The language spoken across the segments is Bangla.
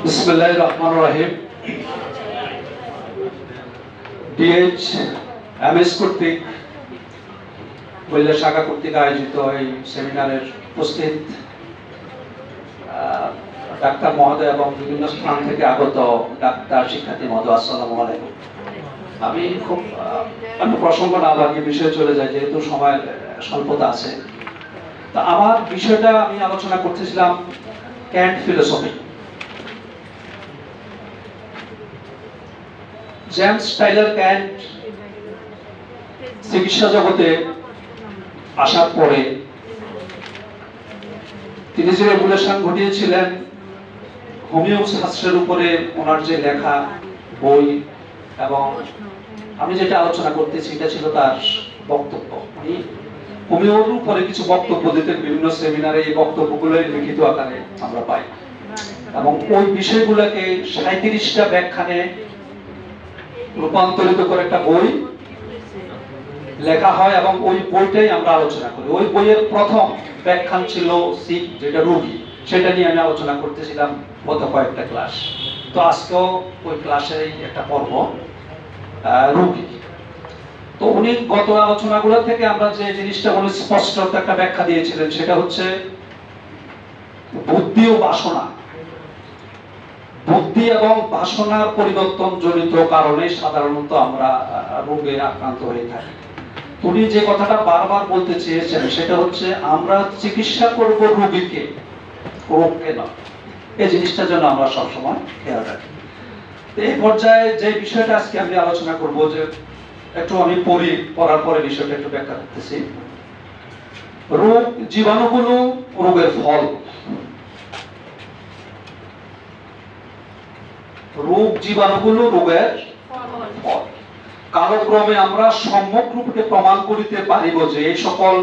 বিসমিল্লাহির রহমানির রহিম। ডিএইচ এমএস কর্তৃক বইলা শাখা কর্তৃক আয়োজিত এই সেমিনারের উপস্থিত ডাক্তার মহোদয় এবং বিভিন্ন স্থান থেকে আগত ডাক্তার শিক্ষার্থী মহোদয়, আসসালামু আলাইকুম। আমি খুব প্রসঙ্গ না বাকি বিষয়ে চলে যাই, যেহেতু সময়ের স্বল্পতা আছে। তা আমার বিষয়টা আমি আলোচনা করতেছিলাম can't philosophy. James Tyler can't চিকিৎসা জগতে আসার পরে তিনি যে রেগুলেশন ঘটিয়েছিলেন হোমিও শাস্ত্রের উপরে ওনার যে লেখা বই, এবং আমি যেটা আলোচনা করতেছি এটা ছিল তার বক্তব্য। উনি হোমিওর উপরে কিছু বক্তব্য দিতেন বিভিন্ন সেমিনারে। এই বক্তব্যগুলো লিখিত আকারে আমরা পাই এবং ওই বিষয়গুলোকে 37টা ব্যাখ্যানে রূপান্তরিত করে একটা বই লেখা হয় এবং ওই বইটাই আমরা আলোচনা করি। ওই বইয়ের প্রথম ব্যাখ্যান ছিল সিক, যেটা রোগী, সেটা নিয়ে আমি আলোচনা করতেছিলাম গত কয়েকটা ক্লাস। তো আজকেও ওই ক্লাসের একটা পর্ব রোগী। তো উনি গত আলোচনাগুলো থেকে আমরা যে জিনিসটা উনি স্পষ্ট একটা ব্যাখ্যা দিয়েছিলেন সেটা হচ্ছে বুদ্ধি ও বাসনা। বুদ্ধি এবং বাসনার পরিবর্তন জনিত কারণে সাধারণত আমরা রোগে আক্রান্ত হয়ে থাকি। উনি যে কথাটা বারবার বলতে চেয়েছেন সেটা হচ্ছে আমরা চিকিৎসা করব রোগীকে, রোগকে নয়। এই জিনিসটা যেন আমরা সবসময় খেয়াল রাখি। এই পর্যায়ে যে বিষয়টা আজকে আমি আলোচনা করব, যে একটু আমি পড়ার পরে বিষয়টা একটু ব্যাখ্যা করতেছি। রোগ জীবাণুগুলো রোগের ফল। রোগ জীবাণুগুলো রোগের ফল। কালক্রমে আমরা সম্যক রূপে প্রমাণ করিতে পারিব যে এই সকল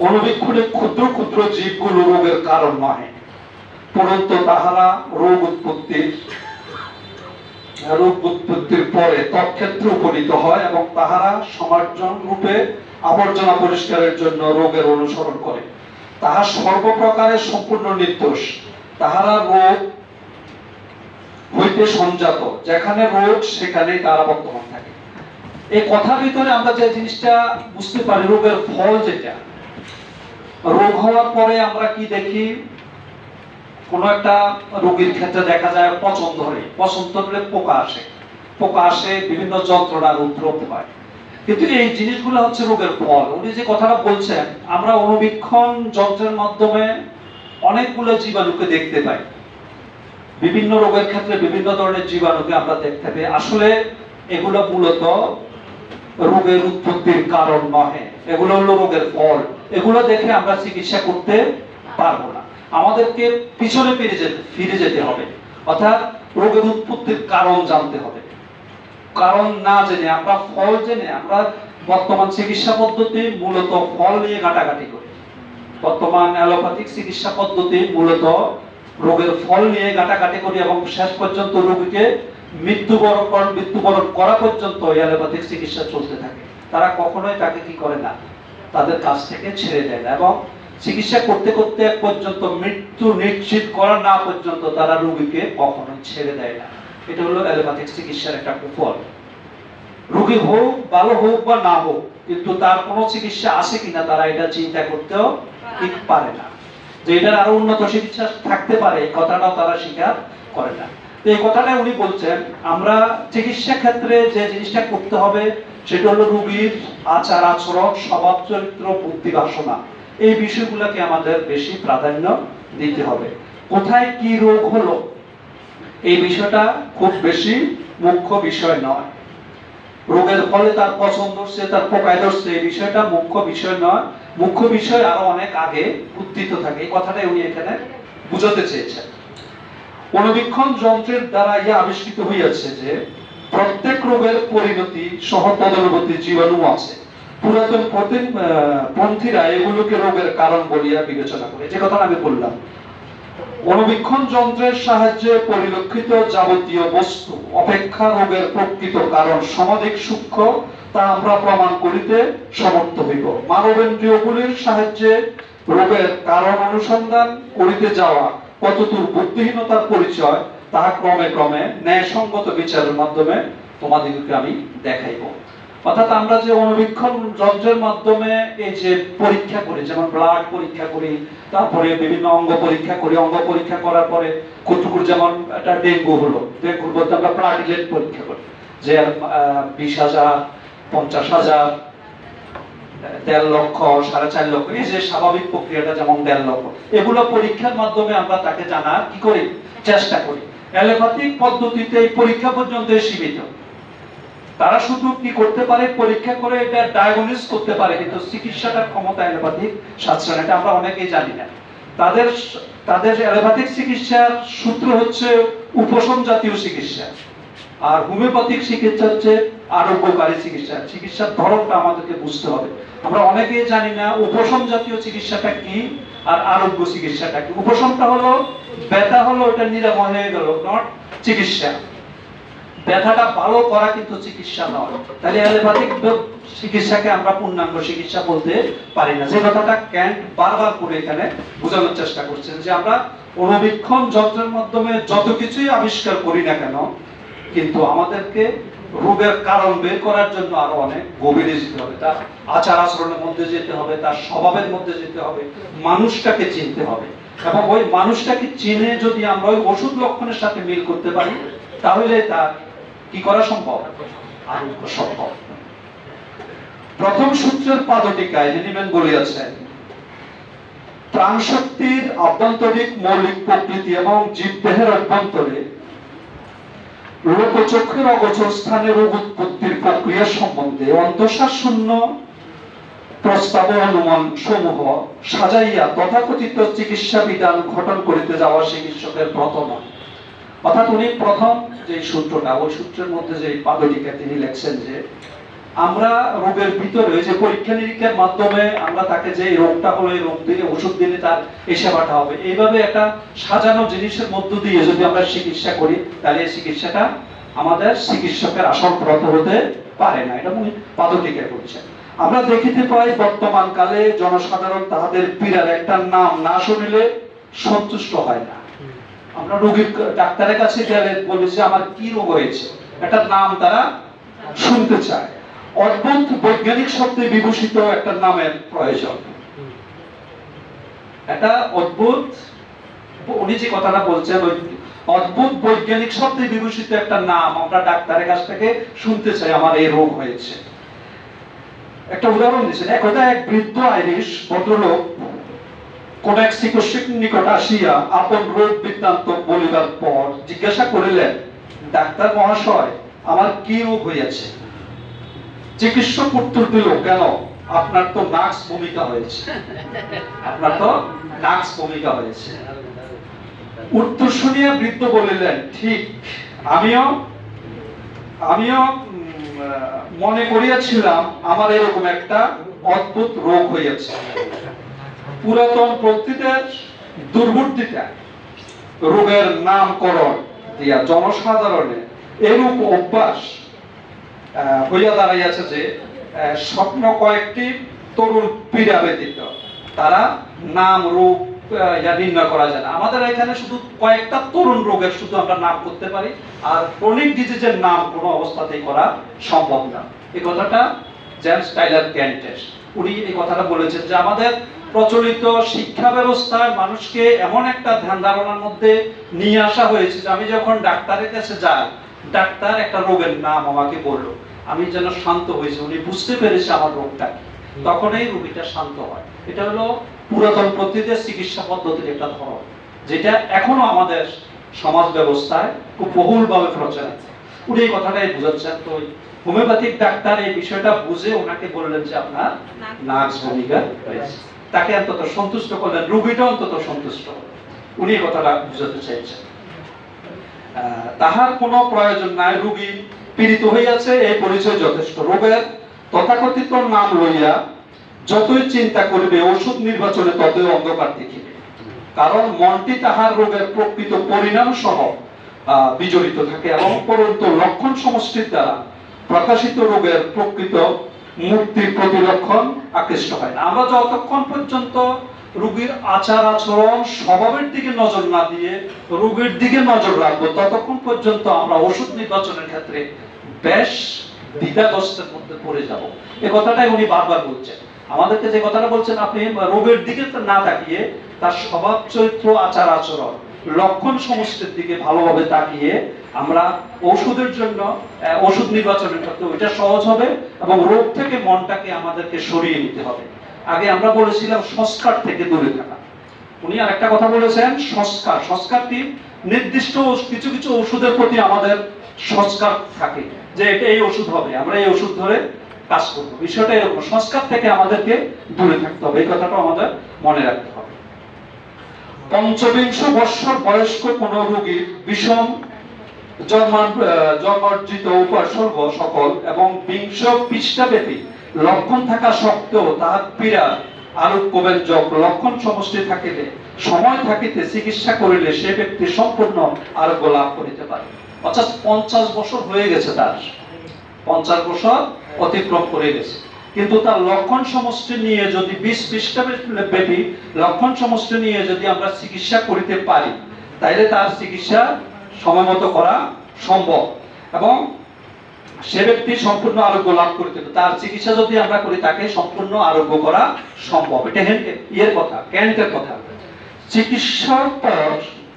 অনুবীক্ষণে ক্ষুদ্র ক্ষুদ্র জীবগুলো রোগের কারণ নয়, পরন্তু তাহারা রোগ উৎপত্তির পরে তৎক্ষেত্রে উপনীত হয় এবং তাহারা সমার্জন রূপে আবর্জনা পরিষ্কারের জন্য রোগের অনুসরণ করে। তাহা সর্বপ্রকারের সম্পূর্ণ নির্দোষ। তাহারা রোগ হইতে সংজাত, যেখানে রোগ সেখানেই তারা বর্তমান থাকে। এই কথার ভিতরে আমরা যে জিনিসটা বুঝতে পারি, রোগের ফল যেটা, রোগ হওয়ার পরে আমরা কি দেখি, কোন একটা রোগীর ক্ষেত্রে দেখা যায় পচন ধরে, পচন ধরলে পোকা আসে, বিভিন্ন যন্ত্রণার উপদ্রব হয়। কিন্তু এই জিনিসগুলো হচ্ছে রোগের ফল। উনি যে কথাটা বলছেন, আমরা অনুবীক্ষণ যন্ত্রের মাধ্যমে অনেকগুলো জীবাণুকে দেখতে পাই। বিভিন্ন রোগের ক্ষেত্রে বিভিন্ন ধরনের জীবাণুকে আমরা দেখতে পাই। আসলে এগুলো মূলত রোগের উৎপত্তির কারণ নয়, এগুলো হলো রোগের ফল। এগুলো দেখে আমরা চিকিৎসা করতে পারবো না। আমাদেরকে পিছনে ফিরে যেতে হবে, অর্থাৎ রোগের উৎপত্তির কারণ জানতে হবে। কারণ না জেনে আমরা ফল জেনে আমরা বর্তমান চিকিৎসা পদ্ধতি মূলত ফল নিয়ে ঘাটাঘাটি করি। বর্তমান অ্যালোপ্যাথিক চিকিৎসা পদ্ধতি মূলত রোগের ফল নিয়ে ঘাটাঘাটি করি এবং শেষ পর্যন্ত রোগীকে মৃত্যুবরণ করা পর্যন্ত অ্যালোপ্যাথিক চিকিৎসা চলতে থাকে। তারা কখনোই তাকে কি করে না, তাদের কাছ থেকে ছেড়ে দেয় না, এবং চিকিৎসা করতে করতে এক পর্যন্ত মৃত্যু নিশ্চিত করা না পর্যন্ত তারা রোগীকে কখনোই ছেড়ে দেয় না। এটা হলো অ্যালোপ্যাথিক চিকিৎসার একটা কুফল। রোগী হোক, ভালো হোক বা না হোক, কিন্তু তার কোনো চিকিৎসা আছে কিনা তারা এটা চিন্তা করতেও ঠিক পারে না, যে এটার আরো উন্নত চিকিৎসা থাকতে পারে, এই কথাটাও তারা স্বীকার করে না। তো এই কথাটা উনি বলছেন, আমরা চিকিৎসা ক্ষেত্রে যে জিনিসটা করতে হবে সেটা হলো রোগীর আচার আচরণ, স্বভাব চরিত্র, বুদ্ধি বাসনা, এই বিষয়গুলোকে আমাদের বেশি প্রাধান্য দিতে হবে। কোথায় কি রোগ হলো এই বিষয়টা খুব বেশি মুখ্য বিষয় নয়। রোগের ফলে তার পচন ধরছে, তার পোকায় ধরছে, এই বিষয়টা মুখ্য বিষয় নয়। মুখ্য বিষয় আরো অনেক আগে উত্থিত থাকে। এই কথাটাই উনি এখানে বুঝাতে চেয়েছেন। অনুবীক্ষণ যন্ত্রের দ্বারা ইহা আবিষ্কৃত হইয়াছে যে প্রত্যেক রোগের পরিণতি সহ তদনুবর্তী জীবাণু আছে। পুরাতন পন্থীরা এগুলোকে রোগের কারণ বলিয়া বিবেচনা করে। যে কথা আমি বললাম, অনুবীক্ষণ যন্ত্রের সাহায্যে পরিলক্ষিত যাবতীয় বস্তু অপেক্ষা রোগের প্রকৃত কারণ সমাধিক সূক্ষ্ম, তা আমরা প্রমাণ করিতে সমর্থ হইব। মানবেন্দ্রিয়গুলির সাহায্যে রোগের কারণ অনুসন্ধান করিতে যাওয়া কতদূর বুদ্ধিহীনতার পরিচয় তাহা ক্রমে ক্রমে ন্যায়সঙ্গত বিচারের মাধ্যমে তোমাদেরকে আমি দেখাইব। অর্থাৎ আমরা যে অনুবীক্ষণ যন্ত্রের মাধ্যমে এই যে পরীক্ষা করি, যেমন ব্লাড পরীক্ষা করি, তারপরে বিভিন্ন অঙ্গ পরীক্ষা করি, অঙ্গ পরীক্ষা করার পরে কতটুকু, যেমন একটা ডেঙ্গু হলো, ডেঙ্গুর মধ্যে আমরা প্লাটিলেট পরীক্ষা করি যে 20,000, 50,000, 1.5 লক্ষ, 4.5 লক্ষ, এই যে স্বাভাবিক প্রক্রিয়াটা যেমন 1.5 লক্ষ, এগুলো পরীক্ষার মাধ্যমে আমরা তাকে জানার কি করি, চেষ্টা করি। অ্যালোপ্যাথিক পদ্ধতিতে এই পরীক্ষা পর্যন্ত সীমিত। তারা শুধু কি করতে পারে, পরীক্ষা করে এটা ডায়াগনোস করতে পারে, কিন্তু চিকিৎসাটার ক্ষমতা অ্যালোপ্যাথিক শাস্ত্রে এটা আমরা অনেকেই জানি না। তাদের অ্যালোপ্যাথিক চিকিৎসার সূত্র হচ্ছে উপশম জাতীয় চিকিৎসা, আর হোমিওপ্যাথিক চিকিৎসা হচ্ছে আরোগ্যকারী চিকিৎসা। চিকিৎসার ধরনটা আমাদেরকে বুঝতে হবে। আমরা অনেকেই জানি না উপশম জাতীয় চিকিৎসাটা কি আর আরোগ্য চিকিৎসাটা কি। উপশমটা হলো ব্যথা হলো ওটা নিরাময় হয়ে গেল, নট চিকিৎসা। ব্যথাটা ভালো করা কিন্তু চিকিৎসা নয়। তাহলে অ্যালোপ্যাথিক চিকিৎসাকে আমরা পূর্ণাঙ্গ চিকিৎসা বলতে পারি না। যে কথাটা ক্যান্ট বারবার করে এখানে বোঝানোর চেষ্টা করছেন যে আমরা অনুবীক্ষণ যন্ত্রের মাধ্যমে যত কিছুই আবিষ্কার করি না কেন, কিন্তু আমাদেরকে রোগের কারণ বের করার জন্য আরো অনেক গভীরে যেতে হবে। তার আচার আচরণের মধ্যে যেতে হবে, তার স্বভাবের মধ্যে যেতে হবে, মানুষটাকে চিনতে হবে। এবং ওই মানুষটাকে চিনে যদি আমরা ওই ওষুধ লক্ষণের সাথে মিল করতে পারি, তাহলে তার কি করা সম্ভব, আরোগ্য সম্ভব। প্রথম সূত্রের পাদটিকায় হেনিম্যান বলিয়াছেন, প্রাণশক্তির আভ্যন্তরিক মৌলিক প্রকৃতি এবং জীবদেহের অভ্যন্তরে লোকচক্ষুর অগোচর স্থানে রোগ উৎপত্তির প্রক্রিয়া সম্বন্ধে অন্তঃসার শূন্য প্রস্তাব অনুমান সমূহ সাজাইয়া তথাকথিত চিকিৎসা বিধান গঠন করিতে যাওয়া চিকিৎসকের প্রথম। অর্থাৎ উনি প্রথম যে সূত্রটা, ওই সূত্রের মধ্যে যে পাদটিকা তিনি লেখছেন যে আমরা রোগের ভিতরে যে পরীক্ষা নিরীক্ষার মাধ্যমে আমরা তাকে যে রোগটা হলো এই রোগ দিলে ওষুধ দিলে তার এই সেবাটা হবে, এইভাবে একটা সাজানো জিনিসের মধ্য দিয়ে যদি আমরা চিকিৎসা করি, তাহলে এই চিকিৎসাটা আমাদের চিকিৎসকের আসল পথ হতে পারে না। এটা উনি পাদটিকায় বলছেন। আমরা দেখিতে পাই বর্তমান কালে জনসাধারণ তাহাদের পীড়ার একটা নাম না শুনিলে সন্তুষ্ট হয় না। আমরা রোগীর ডাক্তারের কাছে গেলে বলি যে আমার কি রোগ হয়েছে, একটা নাম তারা শুনতে চায়। অদ্ভুত বৈজ্ঞানিক শব্দে বিভূষিত একটা নামের প্রয়োজন। একটা অদ্ভুত, উনি যে কথাটা বলছেন, ওই অদ্ভুত বৈজ্ঞানিক শব্দে বিভূষিত একটা নাম আমরা ডাক্তারের কাছ থেকে শুনতে চাই, আমার এই রোগ হয়েছে। একটা উদাহরণ দিচ্ছেন, একদা এক বৃদ্ধ আইরিশ ভদ্রলোক কোন এক চিকিৎসক নিকট আসিয়া আপন রোগ বৃত্তান্ত বলিবার পর জিজ্ঞাসা করিলেন, ডাক্তার মহাশয়, আমার কি রোগ হইয়াছে? চিকিৎসক উত্তর দিল, কেন, আপনার তো নাক্স ভূমিকা হয়েছে, আপনার তো নাক্স ভূমিকা হয়েছে। উত্তর শুনিয়া বৃদ্ধ বলিলেন, ঠিক, আমিও মনে করিয়াছিলাম আমার এরকম একটা অদ্ভুত রোগ হইয়াছে। পুরাতন পদ্ধতির দুর্বুদ্ধিতা রোগের নামকরণ দিয়া জনসাধারণের এরূপ অভ্যাস হইয়া দাঁড়াইয়াছে যে স্বপ্ন কয়েকটি তরুণ পীড়া ব্যতীত তারা নাম রোগ নির্ণয় করা যায় না। আমাদের এখানে শুধু কয়েকটা তরুণ রোগের শুধু আমরা নাম করতে পারি, আর ক্রনিক ডিজিজের নাম কোনো অবস্থাতেই করা সম্ভব না। এই কথাটা জেমস টাইলার কেন্টের, উনি এই কথাটা বলেছেন যে আমাদের প্রচলিত শিক্ষা ব্যবস্থায় মানুষকে এমন একটা ধ্যান ধারণার মধ্যে নিয়ে আসা হয়েছে যে আমি যখন ডাক্তারের কাছে যাই, ডাক্তার একটা রোগের নাম আমাকে বললো, আমি যেন শান্ত হয়েছে, উনি বুঝতে পেরেছে আমার রোগটা কি, তখন এই রোগীটা শান্ত হয়। এটা হলো পুরাতন পদ্ধতির চিকিৎসা পদ্ধতির একটা ধরন, যেটা এখনো আমাদের সমাজ ব্যবস্থায় খুব বহুলভাবে প্রচলিত। উনি এই কথাটাই বুঝাচ্ছেন। তো হোমিওপ্যাথিক ডাক্তার এই বিষয়টা বুঝে ওনাকে বললেন যে আপনার নার্স ভূমিকা রয়েছে, তাকে অন্তত সন্তুষ্ট করলেন, রোগীটা অন্তত সন্তুষ্ট হলেন। উনি এই কথাটা বুঝাতে চাইছেন। তাহার কোনো প্রয়োজন নাই, রোগী পীড়িত হইয়াছে এই পরিচয় যথেষ্ট। রোগের তথাকথিত নাম লইয়া যতই চিন্তা করিবে ওষুধ নির্বাচনে ততই অন্ধকার দেখিবে, কারণ মনটি তাহার রোগের প্রকৃত পরিণাম সহ বিজড়িত থাকে এবং পরন্তু লক্ষণ সমষ্টির দ্বারা প্রকাশিত রোগের প্রকৃত মূর্তির প্রতি লক্ষণ আকৃষ্ট হয় না। আমরা যতক্ষণ পর্যন্ত রোগীর আচার আচরণ স্বভাবের দিকে নজর না দিয়ে রোগীর দিকে নজর রাখবো, ততক্ষণ পর্যন্ত আমরা ওষুধ নির্বাচনের ক্ষেত্রে বেশ দ্বিধাগ্রস্তের মধ্যে পড়ে যাব। এই কথাটাই উনি বারবার বলছেন আমাদেরকে, যে কথাটা বলছেন আপনি রোগের দিকে না তাকিয়ে তার স্বভাব চরিত্র আচার আচরণ লক্ষণ সমষ্টির দিকে ভালোভাবে তাকিয়ে আমরা ওষুধের জন্য ওষুধ নির্বাচনের ক্ষেত্রে ওইটা সহজ হবে এবং রোগ থেকে মনটাকে আমাদেরকে সরিয়ে নিতে হবে। আগে আমরা বলেছিলাম সংস্কার থেকে দূরে থাকা, উনি আর একটা কথা বলেছেন সংস্কার। সংস্কারটি নির্দিষ্ট কিছু কিছু ওষুধের প্রতি আমাদের সংস্কার থাকে, যে এটা এই ওষুধ হবে, আমরা এই ওষুধ ধরে কাজ করবো, বিষয়টা এরকম। সংস্কার থেকে আমাদেরকে দূরে থাকতে হবে, এই কথাটা আমাদের মনে রাখতে হবে। পঞ্চবিংশ বৎসর বয়স্ক কোন রোগীর বিষম জন্মার্জিত উপসর্গ সকল এবং বিংশ পৃষ্ঠাব্যাপী লক্ষণ থাকা সত্ত্বেও তাহার পীড়া আরোগ্যব্যঞ্জক লক্ষণ সমষ্টি থাকিলে সময় থাকিতে চিকিৎসা করিলে সে ব্যক্তি সম্পূর্ণ আরোগ্য লাভ করিতে পারে। অর্থাৎ 50 বছর হয়ে গেছে, তার 50 বছর অতিক্রম করে গেছে, কিন্তু তার লক্ষণ সমষ্টি নিয়ে যদি 20 পৃষ্ঠাব্যাপী লক্ষণ সমষ্টি নিয়ে যদি আমরা চিকিৎসা করিতে পারি, তাইলে তার চিকিৎসা সময় মতো করা সম্ভব এবং সে ব্যক্তি সম্পূর্ণ আরোগ্য লাভ করিতে পারে। তার চিকিৎসা যদি আমরা করি তাকে সম্পূর্ণ আরোগ্য করা সম্ভব। এটা ইয়ের কথা, ক্যান্টের কথা। চিকিৎসার পর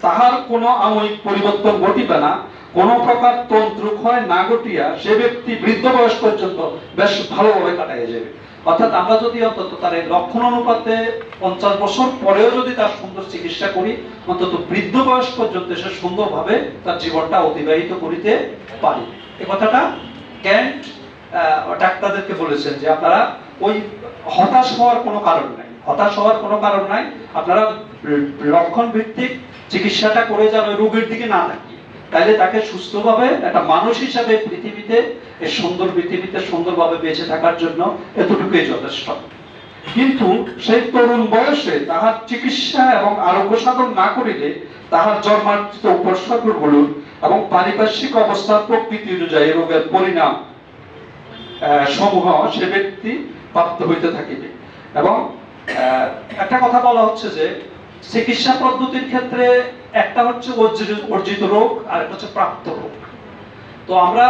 তাহার কোনো আমূলিক পরিবর্তন ঘটিবে না, কোন প্রকার তন্ত্র ক্ষয় না ঘটিয়া সে ব্যক্তি বৃদ্ধ বয়স পর্যন্ত বেশ ভালোভাবে কাটাইয়া যাবে। অর্থাৎ আমরা যদি অন্তত তার লক্ষণ অনুপাতে 50 বছর পরেও যদি তার সুন্দর চিকিৎসা করি, অন্তত বৃদ্ধ বয়স পর্যন্ত সে সুন্দরভাবে তার জীবনটা অতিবাহিত করিতে পারি। এই কথাটা ক্যান্ট ডাক্তারদেরকে বলেছেন যে আপনারা ওই হতাশ হওয়ার কোনো কারণ নাই, হতাশ হওয়ার কোনো কারণ নাই। আপনারা লক্ষণ ভিত্তিক চিকিৎসাটা করে যান, ওই রোগের দিকে না তাকিয়ে, তাইলে তাকে সুস্থভাবে একটা মানুষ হিসাবে পৃথিবীতে, এই সুন্দর পৃথিবীতে সুন্দরভাবে বেঁচে থাকার জন্য এতটুকুই যথেষ্ট। কিন্তু সেই তরুণ বয়সে তাহার চিকিৎসা এবং আরোগ্য সাধন না করিলে তাহার জন্মার্জিত উপসর্গগুলো এবং পারিপার্শ্বিক অবস্থার প্রকৃতি অনুযায়ী রোগের পরিণাম সমূহ সে ব্যক্তি প্রাপ্ত হইতে থাকিবে। এবং একটা কথা বলা হচ্ছে যে চিকিৎসা পদ্ধতির ক্ষেত্রে একটা হচ্ছে অর্জিত রোগ আর একটা হচ্ছে প্রাপ্ত রোগ। তো আমরা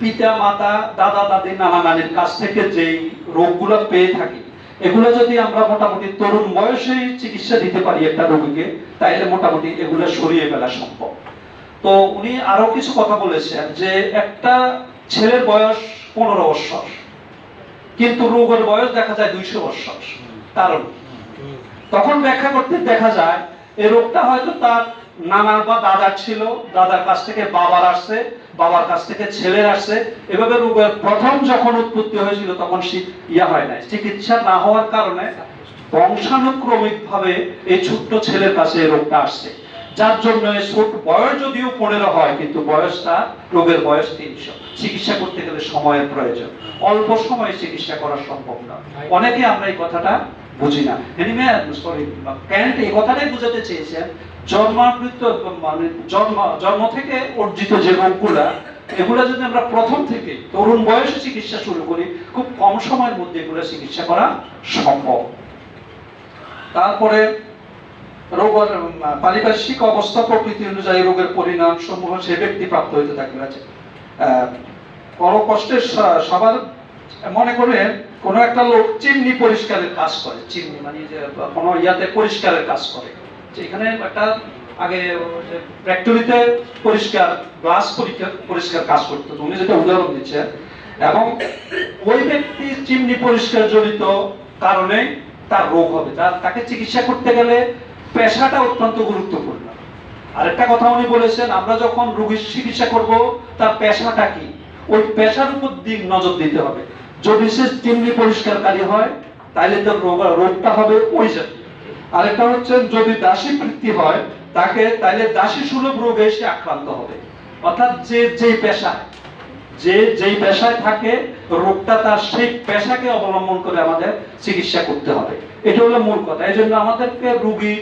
পিতা মাতা দাদা দাদি নানা নানির কাছ থেকে যেই রোগগুলো পেয়ে থাকি, এগুলো যদি আমরা মোটামুটি তরুণ বয়সেই চিকিৎসা দিতে পারি একটা রোগীকে, তাইলে মোটামুটি এগুলো সরিয়ে ফেলা সম্ভব। তো উনি আরো কিছু কথা বলেছেন যে একটা ছেলের বয়স 15 বছর, কিন্তু রোগের বয়স দেখা যায় 200 বছর। কারণ তখন ব্যাখ্যা করতে দেখা যায় এই রোগটা হয়তো তার নানার বা দাদার ছিল, দাদার কাছ থেকে বাবার আসছে, বাবার কাছ থেকে ছেলের আসছে। এভাবে রোগের প্রথম যখন উৎপত্তি হয়েছিল তখন হয় নাই, চিকিৎসা না হওয়ার কারণে বংশানুক্রমিক ভাবে এই ছোট্ট ছেলের কাছে এই রোগটা আসছে, যার জন্য ছোট বয়স যদিও 15 হয়, কিন্তু বয়সটা রোগের বয়স 300। চিকিৎসা করতে গেলে সময়ের প্রয়োজন, অল্প সময়ে চিকিৎসা করা সম্ভব না। অনেকে আমরা এই কথাটা বুঝি না। ক্যান্ট এই কথাটাই বুঝাতে চেয়েছেন জন্মাবৃত মানে জন্ম থেকে অর্জিত যে রোগগুলা, এগুলা যদি আমরা প্রথম থেকে তরুণ বয়সে চিকিৎসা শুরু করি, খুব কম সময়ের মধ্যে এগুলা চিকিৎসা করা সম্ভব। তারপরে রোগের পারিপার্শ্বিক অবস্থা প্রকৃতি অনুযায়ী রোগের পরিণাম সমূহ সে ব্যক্তি প্রাপ্ত হইতে থাকবে। বড় কষ্টের সবার মনে করেন কোন একটা লোক চিমনি পরিষ্কারের কাজ করে, চিমনি মানে যে কোন ইয়াতে পরিষ্কারের কাজ করে, এখানে একটা আগে ফ্যাক্টরিতে পরিষ্কার গ্লাস পরিষ্কার কাজ করতো, উনি যেটা উদাহরণ দিচ্ছেন। এবং ওই ব্যক্তি চিমনি পরিষ্কার জড়িত কারণে তার রোগ হবে, তাকে চিকিৎসা করতে গেলে পেশাটা অত্যন্ত গুরুত্বপূর্ণ। আরেকটা কথা উনি বলেছেন, আমরা যখন রোগীর চিকিৎসা করব তার পেশাটা কি, ওই পেশার উপর দিক নজর দিতে হবে। যদি সে চিমনি পরিষ্কারকারী হয় তাহলে তো রোগটা হবে ওই জাতীয়। আরেকটা হচ্ছে যদি দাসী বৃত্তি হয় তাকে, তাহলে দাসী সুলভ রোগে সে আক্রান্ত হবে। অর্থাৎ যেই পেশায় থাকে রোগটা তার সেই পেশাকে অবলম্বন করে আমাদের চিকিৎসা করতে হবে। এটা হলো মূল কথা। এই জন্য আমাদেরকে রোগী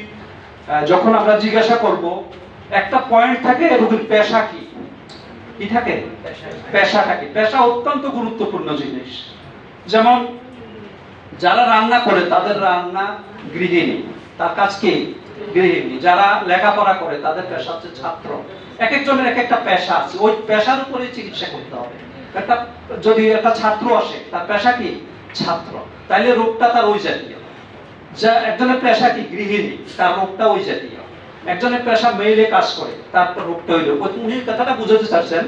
যখন আমরা জিজ্ঞাসা করব, একটা পয়েন্ট থাকে রোগীর পেশা কি, কি থাকে, পেশাটা কি। পেশা অত্যন্ত গুরুত্বপূর্ণ জিনিস। যেমন যারা রান্না করে তাদের রান্না গৃহিণী, তার কাজ কি গৃহিণী। যারা লেখাপড়া করে তাদের পেশা হচ্ছে ছাত্র। এক একজনের এক একটা পেশা আছে, ওই পেশার উপরে চিকিৎসা করতে হবে। একটা যদি একটা ছাত্র আসে, তার পেশা কি ছাত্র, তাইলে রোগটা তার ওই জাতীয়। যা একজনের পেশা কি গৃহিণী, তার রোগটা ওই জাতীয়। একজনের পেশা মেইলে কাজ করে, তার রোগটা হইল। উনি কথাটা বুঝাতে চাচ্ছেন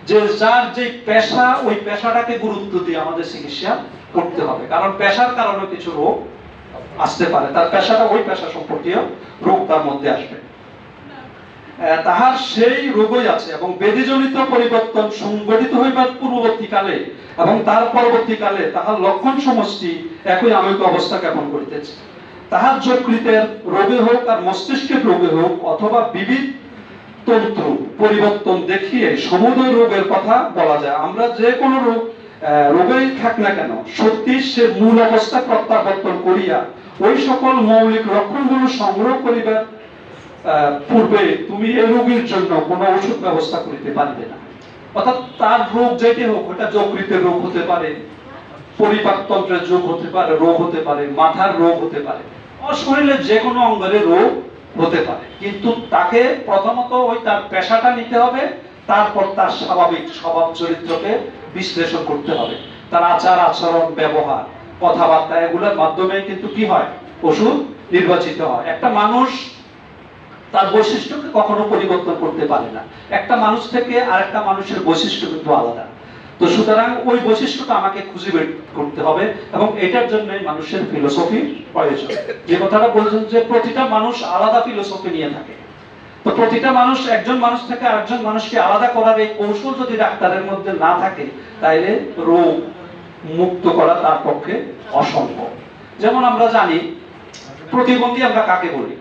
যে যার যে পেশা, ওই পেশাটাকে গুরুত্ব দিয়ে আমাদের চিকিৎসা করতে হবে, কারণ পেশার কারণে কিছু রোগ আসতে পারে। তার পেশাটা ওই পেশা সম্পর্কীয় রোগ তার মধ্যে আসবে। তাহার সেই রোগই আছে এবং ব্যাধিজনিত পরিবর্তন সংঘটিত হইবার পূর্ববর্তীকালে এবং তার পরবর্তীকালে তাহার লক্ষণ সমষ্টি একই আমিক অবস্থা জ্ঞাপন করিতেছে। তাহার যকৃতের রোগে হোক আর মস্তিষ্কের রোগে হোক অথবা বিবিধ তন্ত্র পরিবর্তন দেখিয়ে সমুদয় রোগের কথা বলা যায়। আমরা যে কোনো রোগেই থাক না কেন, সত্যি সে মূল অবস্থা প্রত্যাবর্তন করিয়া ওই সকল মৌলিক লক্ষণগুলো সংগ্রহ করিবার পূর্বে তুমি এই রোগীর জন্য কোনো ওষুধ ব্যবস্থা করিতে পারবে না। অর্থাৎ তার রোগ যেটি হোক, ওটা যকৃতের রোগ হতে পারে, পরিপাকতন্ত্রের রোগ হতে পারে, মাথার রোগ হতে পারে, শরীরের যে কোনো অঙ্গের রোগ হতে পারে, কিন্তু তাকে প্রথমত ওই তার পেশাটা নিতে হবে, তারপর তার স্বাভাবিক স্বভাব চরিত্রকে বিশ্লেষণ করতে হবে। তার আচার আচরণ, ব্যবহার, কথাবার্তা, এগুলোর মাধ্যমে কিন্তু কি হয়, ওষুধ নির্বাচিত হয়। একটা মানুষ তার বৈশিষ্ট্যকে কখনো পরিবর্তন করতে পারে না। একটা মানুষ থেকে আরেকটা মানুষের বৈশিষ্ট্য কিন্তু আলাদা। তো সুতরাং ওই বৈশিষ্ট্যটা আমাকে খুঁজে বের করতে হবে এবং এটার জন্য মানুষের ফিলোসফি প্রয়োজন। যে কথাটা বলছেন যে প্রতিটা মানুষ আলাদা ফিলোসফি নিয়ে থাকে, তো প্রতিটা মানুষ একজন মানুষ থেকে আরেকজন মানুষকে আলাদা করার এই কৌশল যদি ডাক্তারের মধ্যে না থাকে, তাইলে রোগ মুক্ত করা তার পক্ষে অসম্ভব। যেমন আমরা জানি প্রতিবন্ধী আমরা কাকে বলি?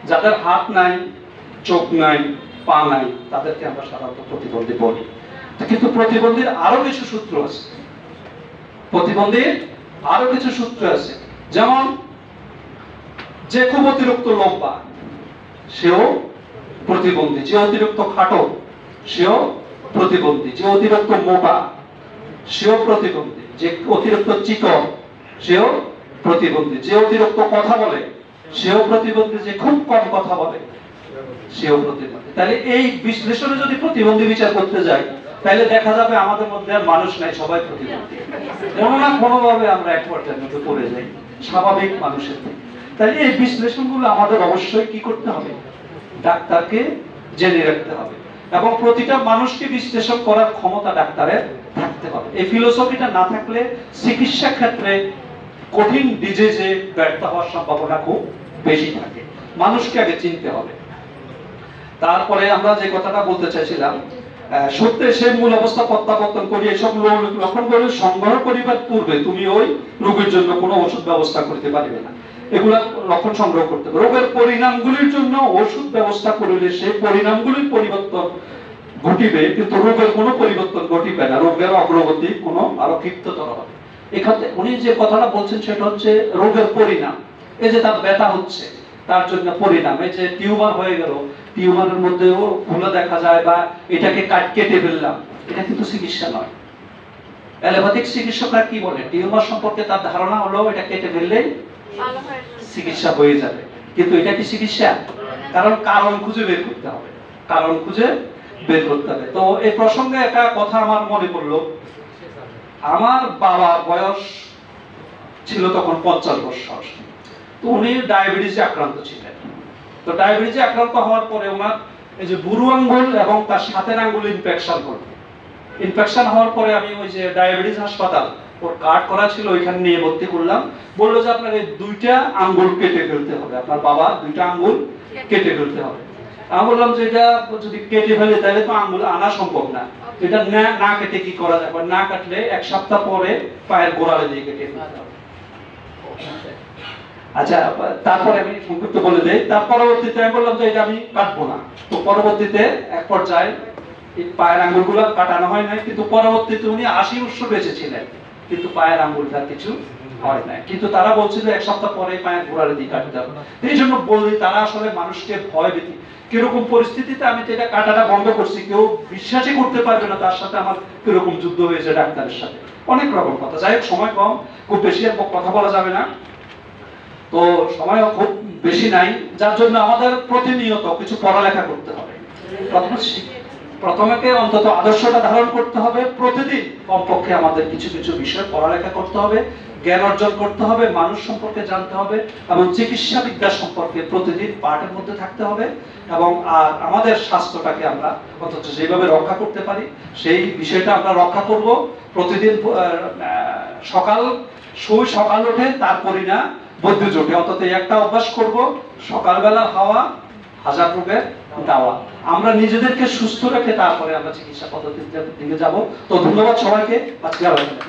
যাদের হাত নাই, চোখ নাই, পা নাই, তাদেরকে আমরা সাধারণত প্রতিবন্ধী বলি। কিন্তু প্রতিবন্ধীর আরো কিছু সূত্র আছে, যেমন যে খুব অতিরিক্ত লম্বা সেও প্রতিবন্ধী, যে অতিরিক্ত খাটো সেও প্রতিবন্ধী, যে অতিরিক্ত মোটা সেও প্রতিবন্ধী, যে অতিরিক্ত চিকন সেও প্রতিবন্ধী, যে অতিরিক্ত কথা বলে সেও প্রতিবন্ধী, যে খুব কম কথা বলে সেও প্রতিবন্ধী। তাহলে এই বিশ্লেষণে যদি প্রতিবন্ধী বিচার করতে যাই, তাহলে দেখা যাবে আমাদের মধ্যে আর মানুষ নাই, সবাই প্রতিবন্ধী। কোনো না কোনো ভাবে আমরা এক পর্যায়ের মধ্যে পড়ে যাই স্বাভাবিক মানুষের থেকে। তাহলে এই বিশ্লেষণগুলো আমাদের অবশ্যই কি করতে হবে, ডাক্তারকে জেনে রাখতে হবে এবং প্রতিটা মানুষকে বিশ্লেষণ করার ক্ষমতা ডাক্তারের থাকতে হবে। এই ফিলোসফিটা না থাকলে চিকিৎসা ক্ষেত্রে কঠিন ডিজিজে ব্যর্থ হওয়ার সম্ভাবনা খুব বেশি থাকে। মানুষকে আগে চিনতে হবে। তারপরে আমরা যে কথাটা বলতে চাইছিলাম, সত্যি সে মূল অবস্থা প্রত্যাবর্তন করি এইসব লক্ষণগুলো সংগ্রহ করিবার পূর্বে তুমি ওই রোগের জন্য কোনো ওষুধ ব্যবস্থা করতে পারবে না। এগুলা লক্ষণ সংগ্রহ করতে হবে। রোগের পরিণামগুলির জন্য ওষুধ ব্যবস্থা করলে সেই পরিণামগুলির পরিবর্তন ঘটিবে, কিন্তু রোগের কোনো পরিবর্তন ঘটিবে না। রোগের অগ্রগতি কোনো আরো ক্ষিপ্ততর হবে। এখানে উনি যে কথাটা বলছেন সেটা হচ্ছে রোগের পরিণাম। এই যে তার ব্যথা হচ্ছে, তার জন্য পরিণাম। এই যে টিউমার হয়ে গেল, টিউমারের মধ্যেও ফুলে দেখা যায়, বা এটাকে কেটে ফেললাম, এটা কিন্তু চিকিৎসা নয়। অ্যালোপ্যাথিক চিকিৎসকরা কি বলে, টিউমার সম্পর্কে তার ধারণা হলো এটা কেটে ফেললেই চিকিৎসা হয়ে যাবে, কিন্তু এটা কি চিকিৎসা? কারণ খুঁজে বের করতে হবে, তো এই প্রসঙ্গে একটা কথা আমার মনে পড়লো। আমার বাবার বয়স ছিল তখন 50 বছর। তো উনি ডায়াবেটিসে আক্রান্ত ছিলেন। তো ডায়াবেটিসে আক্রান্ত হওয়ার পরে ওনার এই যে বুড়ো আঙ্গুল এবং তার সাথের আঙ্গুলে ইনফেকশন হওয়ার পরে আমি ওই যে ডায়াবেটিস হাসপাতাল ওর কার্ড করা ছিল, ওইখানে নিয়ে ভর্তি করলাম। বললো যে আপনার এই 2টা আঙ্গুল কেটে ফেলতে হবে, আপনার বাবা 2টা আঙ্গুল কেটে ফেলতে হবে। আমি বললাম যে এটা যদি কেটে ফেলে তাহলে তো আঙ্গুল আনা সম্ভব না, এটা না কেটে কি করা যাবে? না কাটলে 1 সপ্তাহ পরে পায়ের গোড়ালে দিয়ে কেটে ফেলতে হবে। আচ্ছা, তারপরে আমি সংক্ষিপ্ত বলে দেই। তার পরবর্তীতে আমি বললাম যে এটা আমি কাটবো না। তো পরবর্তীতে এক পর্যায়ে এই পায়ের আঙ্গুলগুলো কাটানো হয় নাই, কিন্তু পরবর্তীতে উনি 80 বছর বেঁচে ছিলেন, কিন্তু পায়ের আঙ্গুলটা কিছু হয় নাই। কিন্তু তারা বলছিল 1 সপ্তাহ পরে পায়ের গোড়ালে দিয়ে কাটতে হবে। এই জন্য বলি, তারা আসলে মানুষকে ভয় ভীতি, কিরকম পরিস্থিতিতে আমি তো এটা কাটাটা বন্ধ করছি, কেউ বিশ্বাসই করতে পারবে না তার সাথে আমার কিরকম যুদ্ধ হয়েছে ডাক্তারের সাথে, অনেক রকম কথা। যাই হোক, সময় কম, খুব বেশি আর কথা বলা যাবে না, তো সময়ও খুব বেশি নাই, যার জন্য আমাদের প্রতিনিয়ত কিছু পড়ালেখা করতে হবে। প্রথমে অন্তত আদর্শটা ধারণ করতে হবে, প্রতিদিন কমপক্ষে আমাদের কিছু কিছু বিষয় পড়ালেখা করতে হবে, জ্ঞান অর্জন করতে হবে, মানুষ সম্পর্কে জানতে হবে এবং চিকিৎসা বিদ্যা সম্পর্কে প্রতিদিন পাঠের মধ্যে থাকতে হবে, এবং আর আমাদের স্বাস্থ্যটাকে আমরা অন্তত যেভাবে রক্ষা করতে পারি সেই বিষয়টা আমরা রক্ষা করব। প্রতিদিন সকাল উঠে তারপরই না বৈদ্যুৎ ওঠে, অন্তত একটা অভ্যাস করব, সকালবেলা হাওয়া হাজার রোগের দাওয়া। আমরা নিজেদেরকে সুস্থ রেখে তারপরে আমরা চিকিৎসা পদ্ধতির দিকে যাব। তো ধন্যবাদ সবাইকে, আজকে আলোচনা।